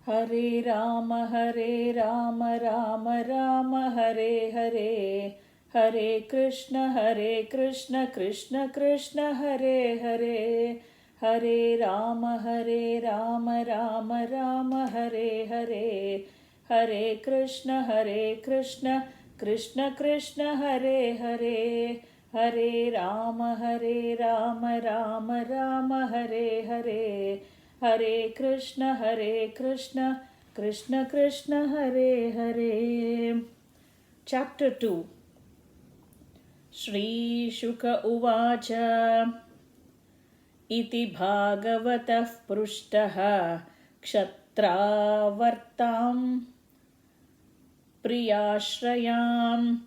Hare Rama, Rama Rama, Hare Hare. Hare Krishna, Krishna Krishna, Hare Hare. Hare Rama, Rama Rama, Hare Hare. Hare Krishna, Krishna Krishna, Hare Hare. Hare Rama, Rama Rama, Hare Hare. Hare Krishna, Krishna Krishna, Hare Hare. Chapter 2. Shri Shuka Uvacha Iti Bhagavataः Prushtaha Kshatravartam Priyashrayam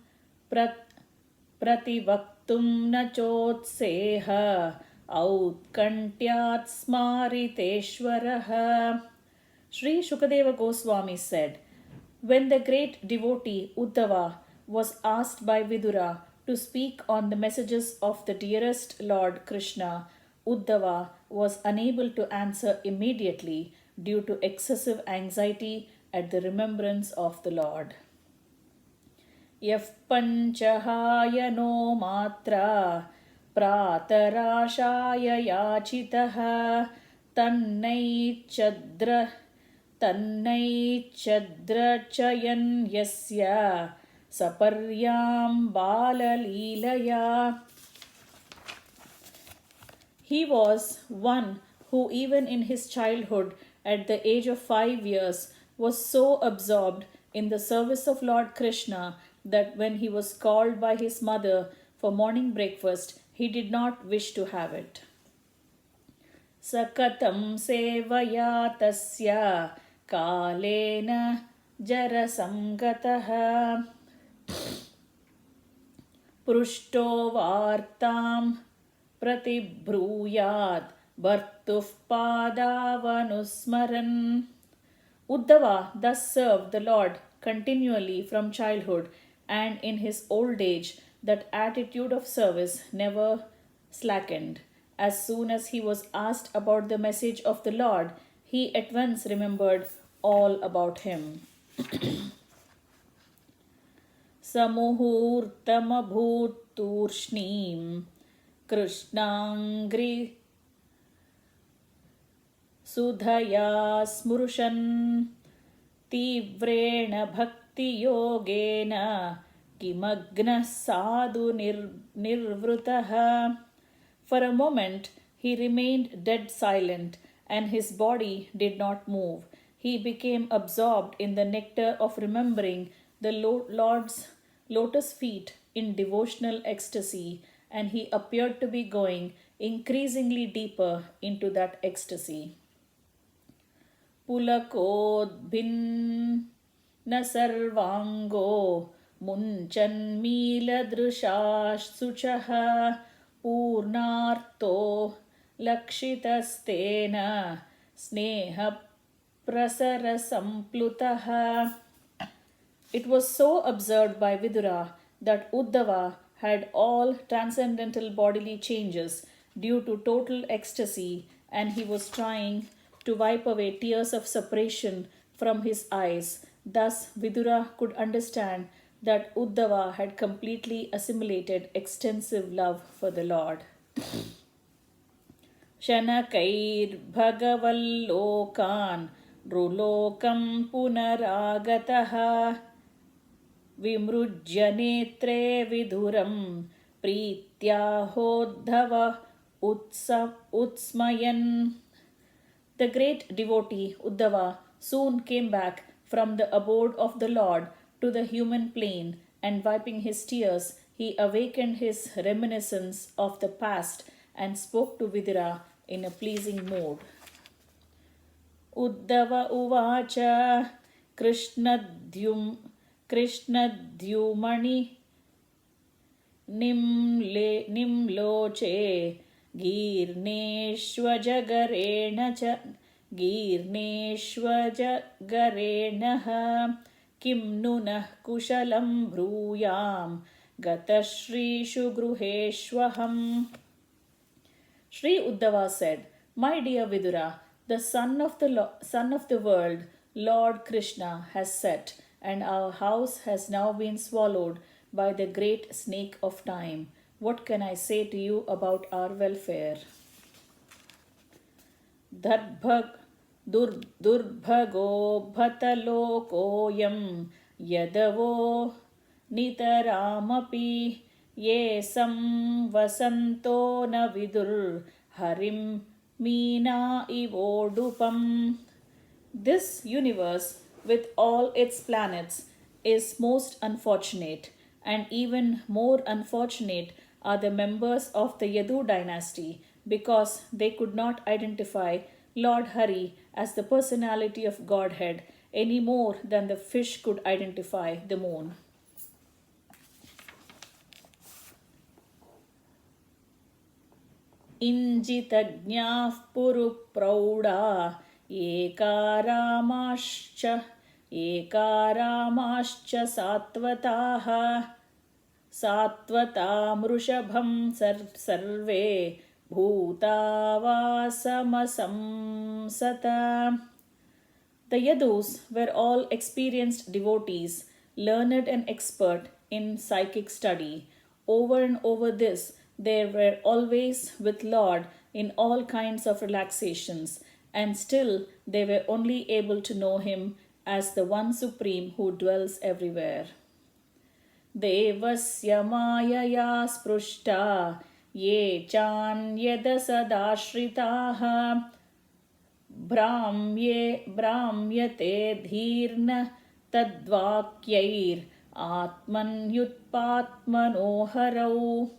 Prativaktum Nachotseha Autkantyat Smariteshwaraha. Sri Shukadeva Goswami said, when the great devotee Uddhava was asked by Vidura to speak on the messages of the dearest Lord Krishna, Uddhava was unable to answer immediately due to excessive anxiety at the remembrance of the Lord. Yaf panchahayano matra pratarashaya yachitaha tannai chayan yasya saparyam balaleelaya. He was one who even in his childhood at the age of 5 years was so absorbed in the service of Lord Krishna that when he was called by his mother for morning breakfast, he did not wish to have it. Sakatam sevaya tasya kalena jarasamgataha prushto vartam pratibhruyad bhartuf padavanusmaran. Uddhava thus served the Lord continually from childhood, and in his old age that attitude of service never slackened. As soon as he was asked about the message of the Lord, he at once remembered all about him. Samuhurtamabhuturshnim Krishnangri Sudhaya smurushan Tivrena bhakti yogena Kimagna sadhu nirvrutaha. For a moment he remained dead silent, and his body did not move. He became absorbed in the nectar of remembering the Lord's lotus feet in devotional ecstasy, and he appeared to be going increasingly deeper into that ecstasy. Pulakodbhin sarvango munchanmiladrushash purnarto lakshitastena sneha prasarasamplutaha. It was so observed by Vidura that Uddhava had all transcendental bodily changes due to total ecstasy, and he was trying to wipe away tears of separation from his eyes. Thus, Vidura could understand that Uddhava had completely assimilated extensive love for the Lord. Shanakair bhagavallokan rulokam punaragataha vimrujya netre viduram prityahodhava utsmayan. The great devotee Uddhava soon came back from the abode of the Lord to the human plane, and wiping his tears, he awakened his reminiscence of the past and spoke to Vidura in a pleasing mood. Uddhava uvacha Krishnadhyumani nimloche Girneshwajagarenaha kim nunah kushalam bruyam gatashrishu gruheshwaham. Sri Uddhava said, my dear Vidura, the son of the world, Lord Krishna has set, and our house has now been swallowed by the great snake of time. What can I say to you about our welfare? Darbhag Durbhago Bhatalokoyam Yadavo Nitaramapi Yesam Vasanto na vidur Harim Meena Ivodupam. This universe, with all its planets, is most unfortunate, and even more unfortunate are the members of the Yadu dynasty because they could not identify Lord Hari as the personality of Godhead any more than the fish could identify the moon. इञ्जितज्ञाः पुरुप्रौढा एकारामाश्च सात्वताः सात्वतामृषभं सर्वे भूतावासमसंसत. The Yadus were all experienced devotees, learned and expert in psychic study. Over and over this, they were always with Lord in all kinds of relaxations, and still they were only able to know him as the one supreme who dwells everywhere. Devasya mayaya sprushta ye chanyadasadaashritaha भ्राम्यते धीर्न तद्वाक्यैर आत्मन्युत्पात्मनोहरौ.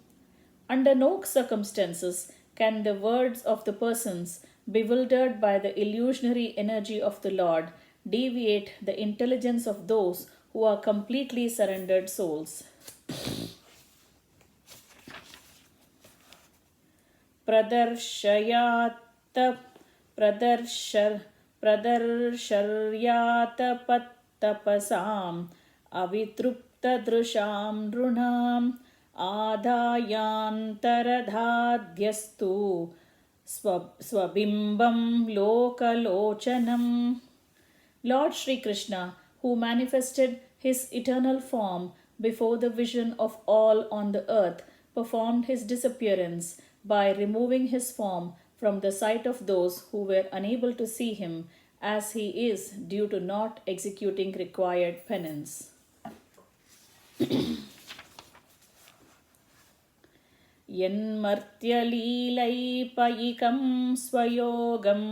Under no circumstances can the words of the persons, bewildered by the illusionary energy of the Lord, deviate the intelligence of those who are completely surrendered souls. प्रदर्शर्यातपत्तपसाम् अवितृप्तदृशां नृणाम् आदायान्तरधाध्यस्तु स्वबिम्बं लोकलोचनम्. Lord Sri Krishna, who manifested his eternal form before the vision of all on the earth, performed his disappearance by removing his form from the sight of those who were unable to see him as he is due to not executing required penance. यन्मर्त्यलीलैपयिकं स्वयोगम्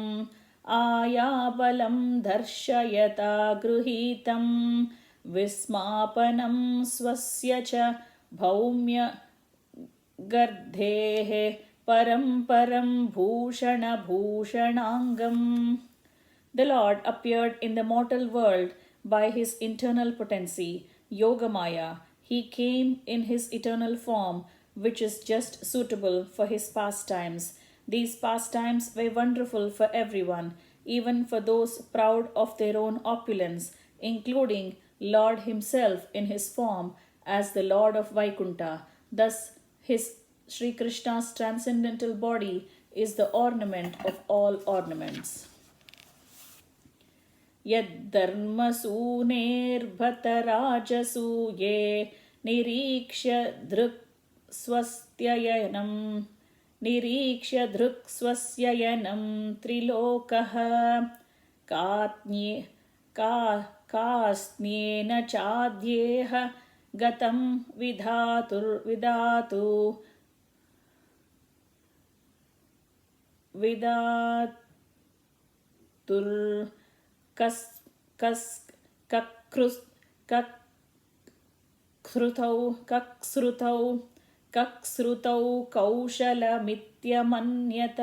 आयाबलं दर्शयता गृहीतं विस्मापनं स्वस्य च भौम्यगर्धेः परं भूषणभूषणाङ्गम्. The Lord appeared in the mortal world by his internal potency, Yogamaya. He came in his eternal form, which is just suitable for his pastimes. These pastimes were wonderful for everyone, even for those proud of their own opulence, including Lord himself in his form as the Lord of Vaikunta. Thus, his Sri Krishna's transcendental body is the ornament of all ornaments. यद्धर्मसूनेर्भतराजसूये निरीक्ष्य धृक् स्वस्ययनं त्रिलोकः कास्न्येन चाद्येह गतं कक्श्रुतौ कौशलमित्यमन्यत.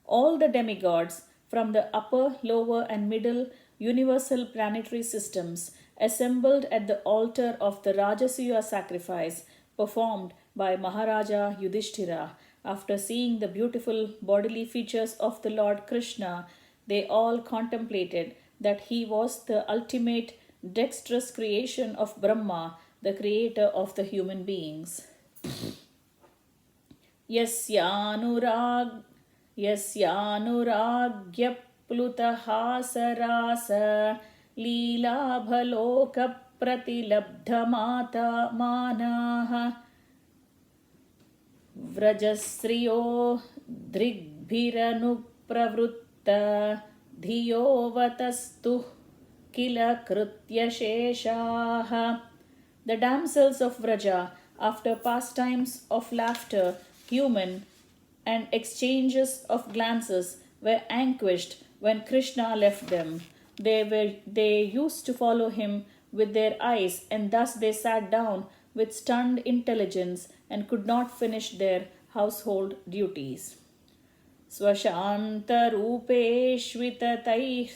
All the demigods from the upper, lower and middle universal planetary systems assembled at the altar of the Rajasuya sacrifice performed by Maharaja Yudhishthira. After seeing the beautiful bodily features of the Lord Krishna, they all contemplated that he was the ultimate dexterous creation of Brahma, the creator of the human beings. Yasyānurāgya प्लुतहासरास लीलाभलोकप्रतिलब्धमाता मानाः व्रजश्रियो दृग्भिरनुप्रवृत्त धियोवतस्तुः किल कृत्यशेषाः. The damsels of Vraja, after pastimes of laughter, human, and exchanges of glances, were anguished when Krishna left them. They used to follow him with their eyes, and thus they sat down with stunned intelligence and could not finish their household duties. स्वशान्तरूपेष्विततैः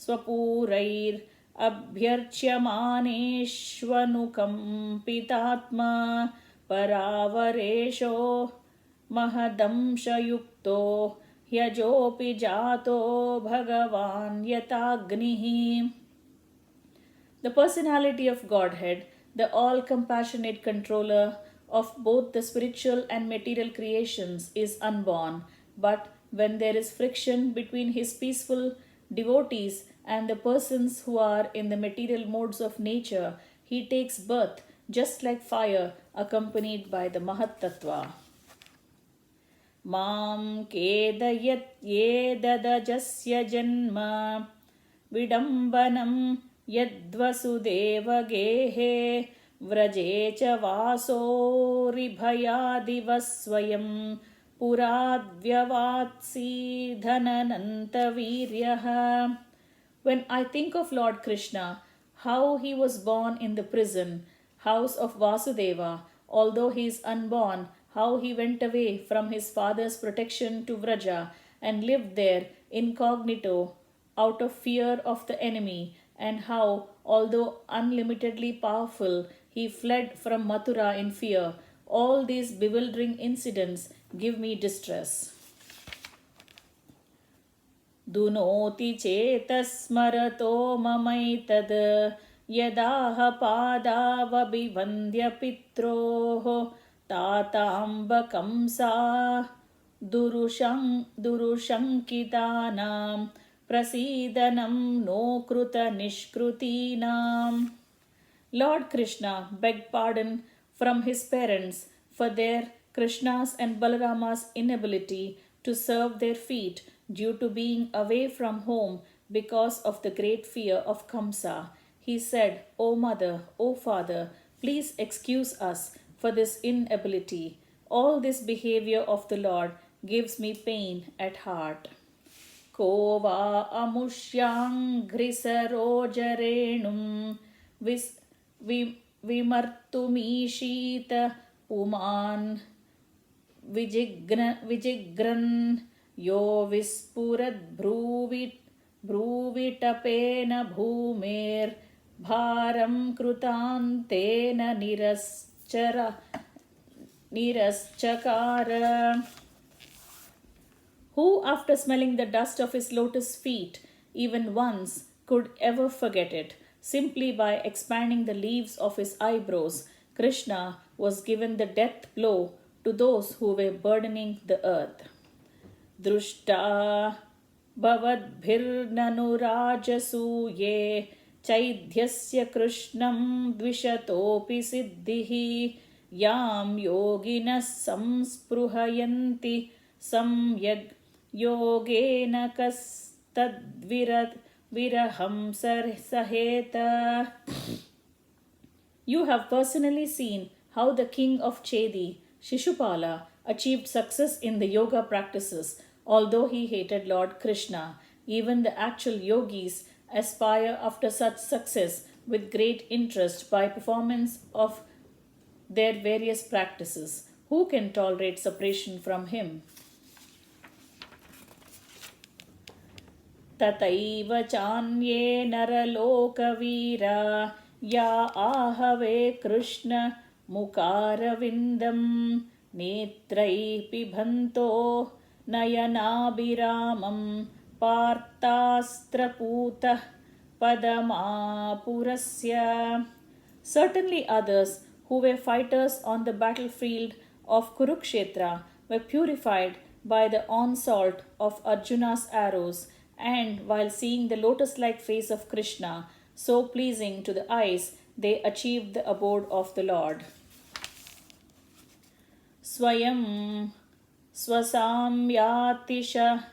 स्वपूरैरभ्यर्च्यमानेष्वनुकम्पितात्मा परावरेशो महदंशयुक्तो ह्यजोऽपि जातो भगवान् यथाग्निः. The personality of Godhead, the all-compassionate controller of both the spiritual and material creations, is unborn. But when there is friction between his peaceful devotees and the persons who are in the material modes of nature, he takes birth just like fire accompanied by the Mahat Tattva. Mam kedayat yedadajasya janma vidambanam yadvasudevagehe vraje cha vasoribhayadivasvayam puradvyavatsi dhananantaviryaha. When I think of Lord Krishna, how he was born in the prison house of Vasudeva, although he is unborn, how he went away from his father's protection to Vraja and lived there incognito out of fear of the enemy, and how, although unlimitedly powerful, he fled from Mathura in fear. All these bewildering incidents give me distress. Dunoti chetasmarato mamaitad yadaha padavabhivandya pitroho tatambakam sa durushankitanam prasidanam no kruta nishkrutinam. Lord Krishna begged pardon from his parents for their Krishna's and Balarama's inability to serve their feet due to being away from home because of the great fear of Kamsa. He said, O mother, O father, please excuse us for this inability. All this behavior of the Lord gives me pain at heart. Ko va amushyang grisarojarenum vimartumishita puman vijigran yo vispurad bruvitapena bhumer bharam krutantena niraschakara. Who, after smelling the dust of his lotus feet even once, could ever forget it? Simply by expanding the leaves of his eyebrows, Krishna was given the death blow to those who were burdening the earth. Drushta bhavadbhirnanurajasuye chaidhyasya krishnam dvishatopi siddhihi yam yoginas samspruhayanti samyag yogena kastadvirat viraham saheta. You have personally seen how the king of Chedi, Shishupala, achieved success in the yoga practices, although he hated Lord Krishna. Even the actual yogis aspire after such success with great interest by performance of their various practices. Who can tolerate separation from him? Tataiva chanye naralokavira ya ahave Krishna mukaravindam netrai pibhanto nayanabhiramam partastraputa padamapurasya. Certainly others who were fighters on the battlefield of Kurukshetra were purified by the onslaught of Arjuna's arrows, and while seeing the lotus like face of Krishna, so pleasing to the eyes, they achieved the abode of the Lord. Swayam Swasamyatisha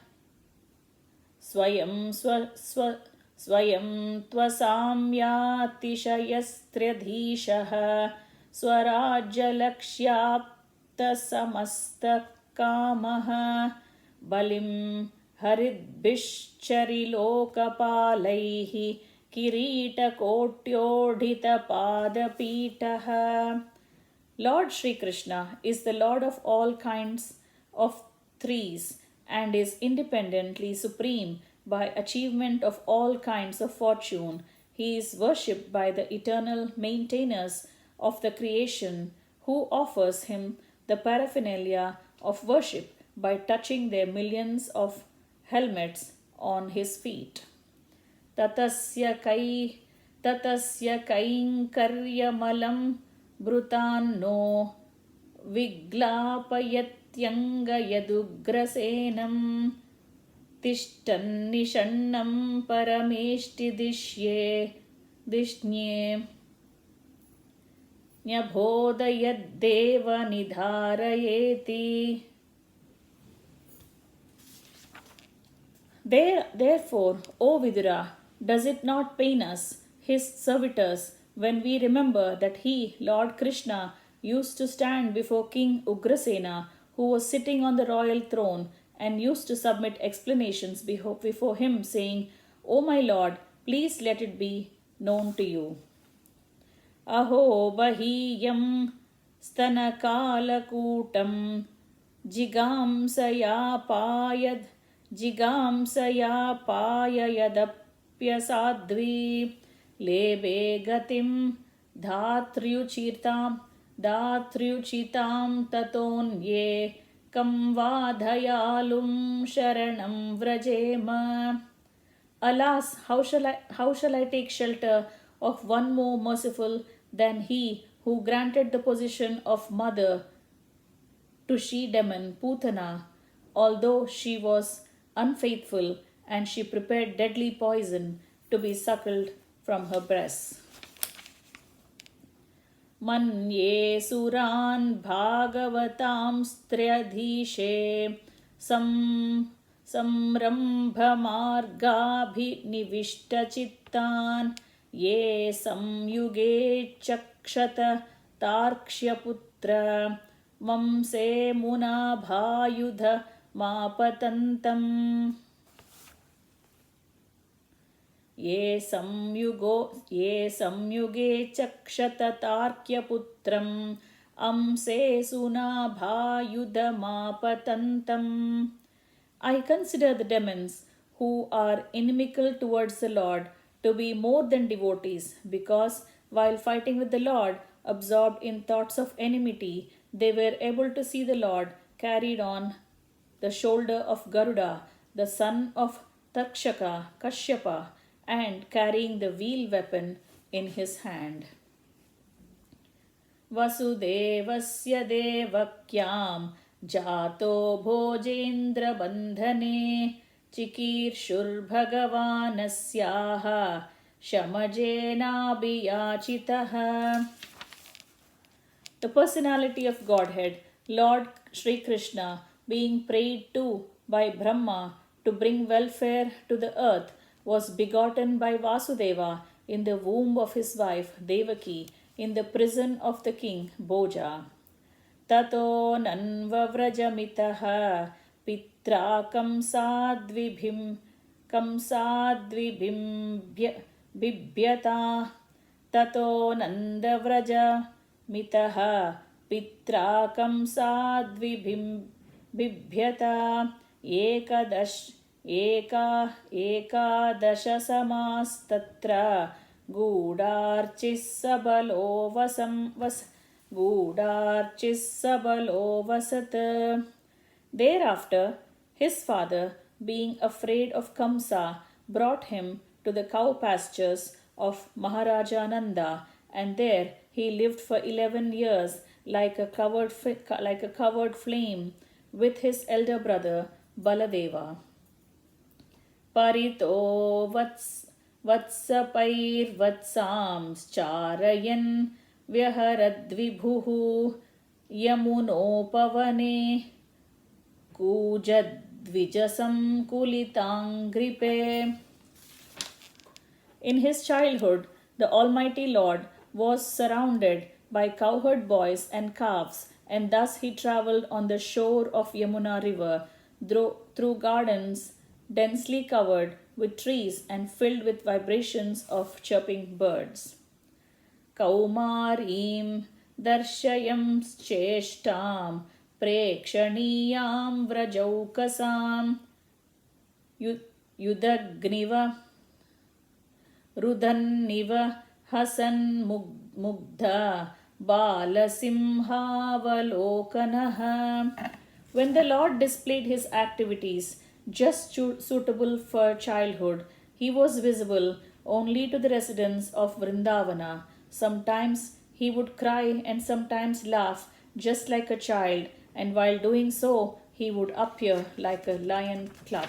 स्वयं त्वसाम्यातिशयस्त्र्यधीशः स्वराज्यलक्ष्याप्तसमस्तकामः बलिं हरिद्भिश्चरिलोकपालैः किरीटकोट्योढितपादपीठः. Lord Sri Krishna is the Lord of all kinds of threes and is independently supreme by achievement of all kinds of fortune. He is worshipped by the eternal maintainers of the creation, who offers him the paraphernalia of worship by touching their millions of helmets on his feet. Tatasya kainkaryamalam Brutano Viglapayatyangayadugrasenam Tishtannishannam Parameshti Dishnye Nyabhodayadeva Nidharayeti. Therefore, O Vidura, does it not pain us, his servitors, when we remember that he, Lord Krishna, used to stand before King Ugrasena, who was sitting on the royal throne, and used to submit explanations before him, saying, O my Lord, please let it be known to you. Aho bahiyam stanakalakutam jigamsaya payayadapyasadvi lebe gatim dhatriuchitam tatonye kam vadhayalum sharanam vrajema. Alas, how shall I take shelter of one more merciful than he who granted the position of mother to she-demon Putana, although she was unfaithful, and she prepared deadly poison to be suckled from her breasts. Manye suran bhagavatam striyadhishe samrambhamargabhinivishta ye samyuge chakshata tarkshaputra mamse munabhayudha mapatantam. Ye samyuge chakshatatarkyaputram amse sunabhayudha mapatantam. I consider the demons who are inimical towards the Lord to be more than devotees, because while fighting with the Lord, absorbed in thoughts of enmity, they were able to see the Lord carried on the shoulder of Garuda, the son of Takshaka, Kashyapa, and carrying the wheel weapon in his hand. Vasudevasya devakyam jato bhojendra bandhane chikirshur bhagavanasyaha shamajena. The personality of Godhead, Lord Sri Krishna, being prayed to by Brahma to bring welfare to the earth, was begotten by Vasudeva in the womb of his wife Devaki in the prison of the king Bhoja. Tato nanvavrajamitaha pitra kamsadvibhim bibyata. Tato nandavraja mitaha pitra kamsadvibhim bibyata ekadasha samastatra gudharchisabalo vasat. Thereafter, his father, being afraid of Kamsa, brought him to the cow pastures of Maharaja Nanda, and there he lived for 11 years like a covered flame with his elder brother Baladeva. Parito vatsapaiर्वत्सांश्चारयन् व्यहरद्विभुः यमुनोपवने कूजद्विजसंकुलिताङ्घ्रिपे. In his childhood, the Almighty Lord was surrounded by cowherd boys and calves, and thus he travelled on the shore of Yamuna river through gardens densely covered with trees and filled with vibrations of chirping birds. Kaumarim darshayam cheshtam prekshणीयां व्रजौकसां युदग्निव रुदन्निव हसन् मुग्धा बालसिंहावलोकनः. When the Lord displayed his activities just suitable for childhood, he was visible only to the residents of Vrindavana. Sometimes he would cry and sometimes laugh just like a child, and while doing so, he would appear like a lion cub.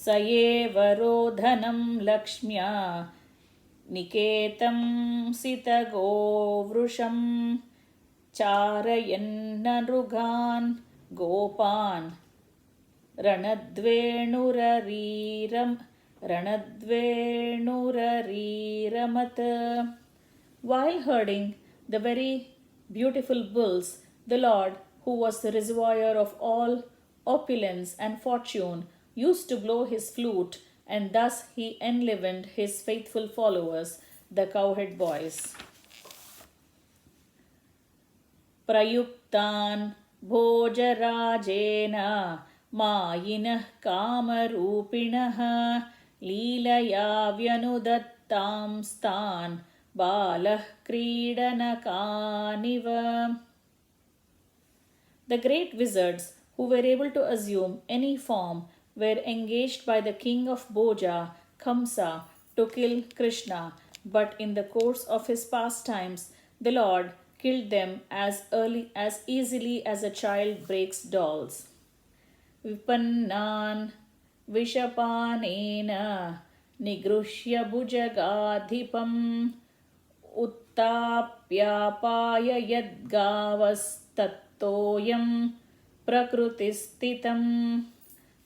स एव रोधनं लक्ष्म्या निकेतं सितगोवृषं चारयन्ननृगान् गोपान् रणद्वेणुररीरमत्. While herding the very beautiful bulls, the Lord, who was the reservoir of all opulence and fortune, used to blow his flute, and thus he enlivened his faithful followers, the cowherd boys. Prayuktan bhojarajena मायिनः कामरूपिणः लीलया व्यनुदत्तांस्तान् बालः क्रीडनकानिव. The great wizards, who were able to assume any form, were engaged by the king of Bhoja, Kamsa, to kill Krishna, but in the course of his pastimes, the Lord killed them as easily as a child breaks dolls. Vipannan vishapanena nigruhya bhujagadhipam uttapyapaya yadgavastattoyam prakrutistitam.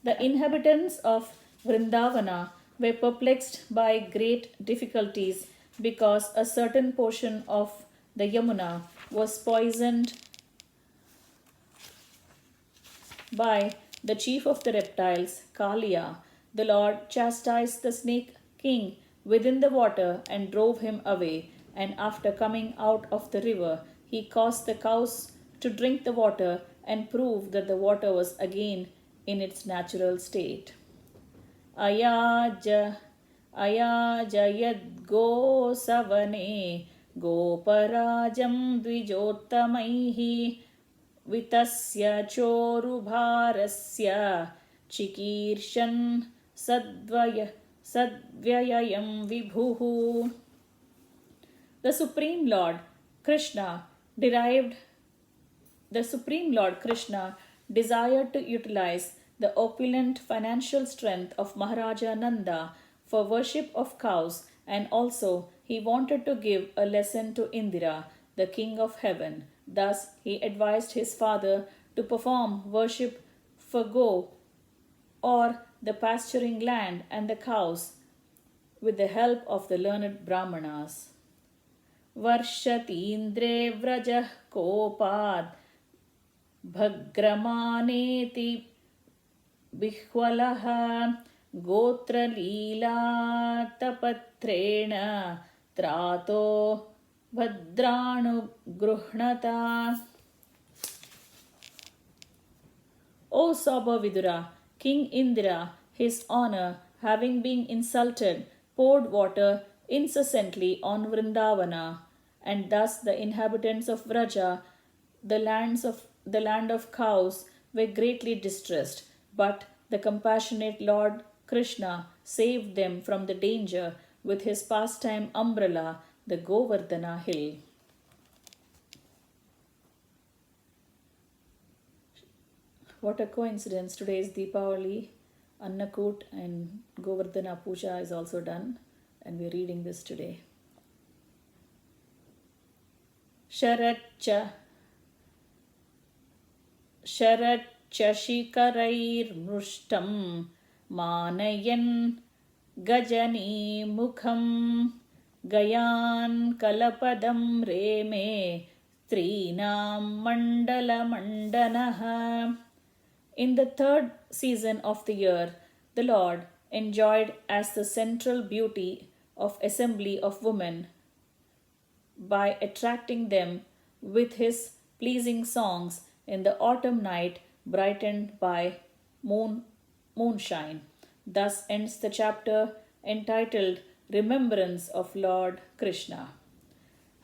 The inhabitants of Vrindavana were perplexed by great difficulties because a certain portion of the Yamuna was poisoned by the chief of the reptiles, Kaliya. The Lord chastised the snake king within the water and drove him away, and after coming out of the river, he caused the cows to drink the water and prove that the water was again in its natural state. Ayajayad go savane goparajam dvijottamaihi vitasya chorubharasya chikirshan sadvyayam vibhuhu. The Supreme Lord Krishna desired to utilize the opulent financial strength of Maharaja Nanda for worship of cows, and also he wanted to give a lesson to Indira, the king of heaven. Thus he advised his father to perform worship for Go, or the pasturing land, and the cows with the help of the learned Brahmanas. Varshatindre vrajah kopad bhagramāneti bihvalaha gotra lila tapatrena trato bhadranu gruhnata. O Sabha King Indra, his honor, having been insulted, poured water incessantly on Vrindavana, and thus the inhabitants of Vraja, the land of cows, were greatly distressed. But the compassionate Lord Krishna saved them from the danger with his pastime umbrella, the Govardhana hill. What a coincidence. Today is Deepavali, Annakut and Govardhana Puja is also done, and we're reading this today. Sharatcha Sharatchashikarairmrushtam Manayan Gajani Gayan Kalapadam Reme Trinam Mandala. In the third season of the year, the Lord enjoyed as the central beauty of assembly of women by attracting them with his pleasing songs in the autumn night brightened by moonshine. Thus ends the chapter entitled Remembrance of Lord Krishna.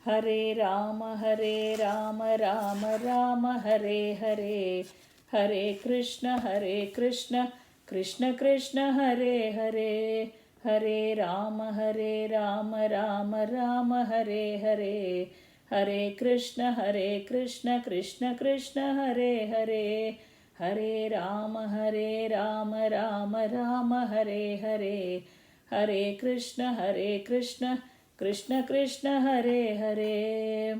Hare Rama, Rama Rama, Hare Hare, Hare Krishna, Krishna Krishna, Hare Hare, Hare Rama, Rama Rama, Hare Hare, Hare Krishna, Krishna Krishna, Hare Hare, Hare Rama, Rama Hare Hare, Hare Krishna, Krishna Krishna, Hare Hare.